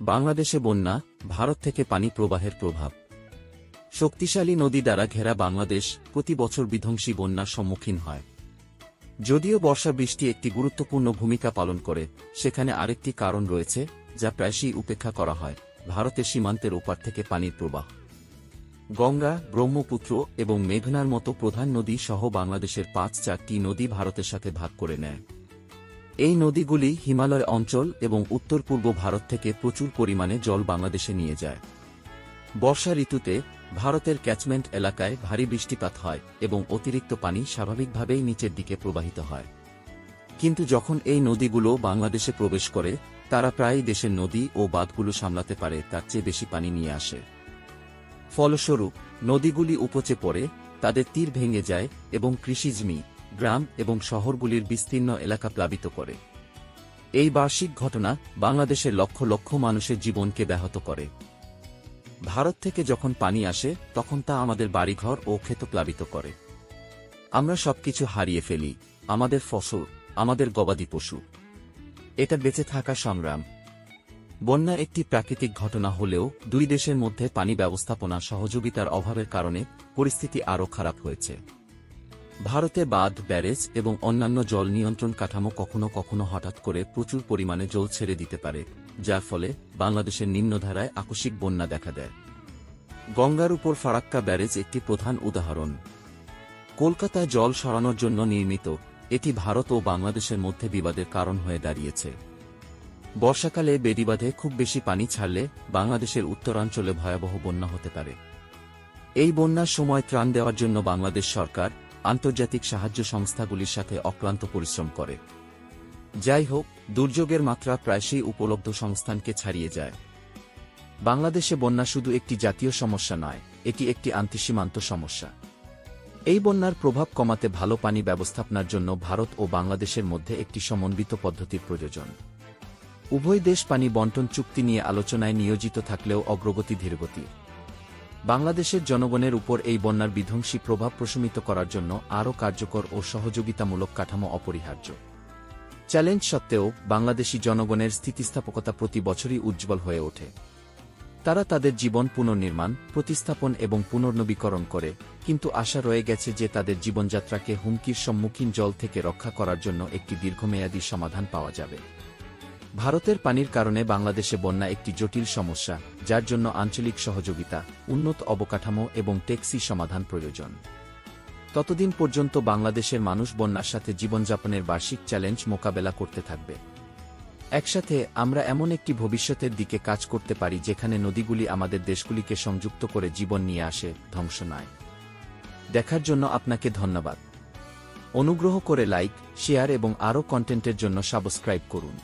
বাংলাদেশে বন্যা, ভারত থেকে পানি প্রবাহের প্রভাব। শক্তিশালী নদী দ্বারা ঘেরা বাংলাদেশ প্রতি বছর বিধ্বংসী বন্যার সম্মুখীন হয়। যদিও বর্ষা বৃষ্টি একটি গুরুত্বপূর্ণ ভূমিকা পালন করে, সেখানে আরেকটি কারণ রয়েছে যা প্রায়শই উপেক্ষা করা হয়: ভারতের সীমান্তের ওপার থেকে পানির প্রবাহ। গঙ্গা, ব্রহ্মপুত্র এবং মেঘনার মতো প্রধান নদী সহ বাংলাদেশের ৫-৪টি নদী ভারতের সাথে ভাগ করে নেয়। এই নদীগুলি হিমালয় অঞ্চল এবং উত্তর পূর্ব ভারত থেকে প্রচুর পরিমাণে জল বাংলাদেশে নিয়ে যায়। বর্ষা ঋতুতে ভারতের ক্যাচমেন্ট এলাকায় ভারী বৃষ্টিপাত হয় এবং অতিরিক্ত পানি স্বাভাবিকভাবেই নিচের দিকে প্রবাহিত হয়। কিন্তু যখন এই নদীগুলো বাংলাদেশে প্রবেশ করে, তারা প্রায়ই দেশের নদী ও বাঁধগুলো সামলাতে পারে তার চেয়ে বেশি পানি নিয়ে আসে। ফলস্বরূপ নদীগুলি উপচে পড়ে, তাদের তীর ভেঙে যায় এবং কৃষিজমি, গ্রাম এবং শহরগুলির বিস্তীর্ণ এলাকা প্লাবিত করে। এই বার্ষিক ঘটনা বাংলাদেশের লক্ষ লক্ষ মানুষের জীবনকে ব্যাহত করে। ভারত থেকে যখন পানি আসে তখন তা আমাদের বাড়িঘর ও ক্ষেত প্লাবিত করে। আমরা সবকিছু হারিয়ে ফেলি: আমাদের ফসল, আমাদের গবাদি পশু। এটা বেঁচে থাকা সংগ্রাম। বন্যা একটি প্রাকৃতিক ঘটনা হলেও দুই দেশের মধ্যে পানি ব্যবস্থাপনা সহযোগিতার অভাবের কারণে পরিস্থিতি আরও খারাপ হয়েছে। ভারতে বাঁধ, ব্যারেজ এবং অন্যান্য জল নিয়ন্ত্রণ কাঠামো কখনো কখনো হঠাৎ করে প্রচুর পরিমাণে জল ছেড়ে দিতে পারে, যার ফলে বাংলাদেশের নিম্নধারায় আকস্মিক বন্যা দেখা দেয়। গঙ্গার উপর ফারাক্কা ব্যারেজ একটি প্রধান উদাহরণ। কলকাতায় জল সরানোর জন্য নির্মিত, এটি ভারত ও বাংলাদেশের মধ্যে বিবাদের কারণ হয়ে দাঁড়িয়েছে। বর্ষাকালে বেড়িবাঁধে খুব বেশি পানি ছাড়লে বাংলাদেশের উত্তরাঞ্চলে ভয়াবহ বন্যা হতে পারে। এই বন্যার সময় ত্রাণ দেওয়ার জন্য বাংলাদেশ সরকার আন্তর্জাতিক সাহায্য সংস্থাগুলির সাথে অক্লান্ত পরিশ্রম করে। যাই হোক, দুর্যোগের মাত্রা প্রায়শই উপলব্ধ সংস্থানকে ছাড়িয়ে যায়। বাংলাদেশে বন্যা শুধু একটি জাতীয় সমস্যা নয়, এটি একটি আন্তঃসীমান্ত সমস্যা। এই বন্যার প্রভাব কমাতে ভালো পানি ব্যবস্থাপনার জন্য ভারত ও বাংলাদেশের মধ্যে একটি সমন্বিত পদ্ধতির প্রয়োজন। উভয় দেশ পানি বণ্টন চুক্তি নিয়ে আলোচনায় নিয়োজিত থাকলেও অগ্রগতি ধীরগতি। বাংলাদেশের জনগণের উপর এই বন্যার বিধ্বংসী প্রভাব প্রশমিত করার জন্য আরও কার্যকর ও সহযোগিতামূলক কাঠামো অপরিহার্য। চ্যালেঞ্জ সত্ত্বেও বাংলাদেশি জনগণের স্থিতিস্থাপকতা প্রতি বছরই উজ্জ্বল হয়ে ওঠে। তারা তাদের জীবন পুনর্নির্মাণ, প্রতিস্থাপন এবং পুনর্নবীকরণ করে, কিন্তু আশা রয়ে গেছে যে তাদের জীবনযাত্রাকে হুমকির সম্মুখীন জল থেকে রক্ষা করার জন্য একটি দীর্ঘমেয়াদী সমাধান পাওয়া যাবে। ভারতের পানির কারণে বাংলাদেশে বন্যা একটি জটিল সমস্যা, যার জন্য আঞ্চলিক সহযোগিতা, উন্নত অবকাঠামো এবং টেকসই সমাধান প্রয়োজন। ততদিন পর্যন্ত বাংলাদেশের মানুষ বন্যার সাথে জীবনযাপনের বার্ষিক চ্যালেঞ্জ মোকাবেলা করতে থাকবে। একসাথে আমরা এমন একটি ভবিষ্যতের দিকে কাজ করতে পারি যেখানে নদীগুলি আমাদের দেশগুলিকে সংযুক্ত করে জীবন নিয়ে আসে, ধ্বংস নয়। দেখার জন্য আপনাকে ধন্যবাদ। অনুগ্রহ করে লাইক, শেয়ার এবং আরও কন্টেন্টের জন্য সাবস্ক্রাইব করুন।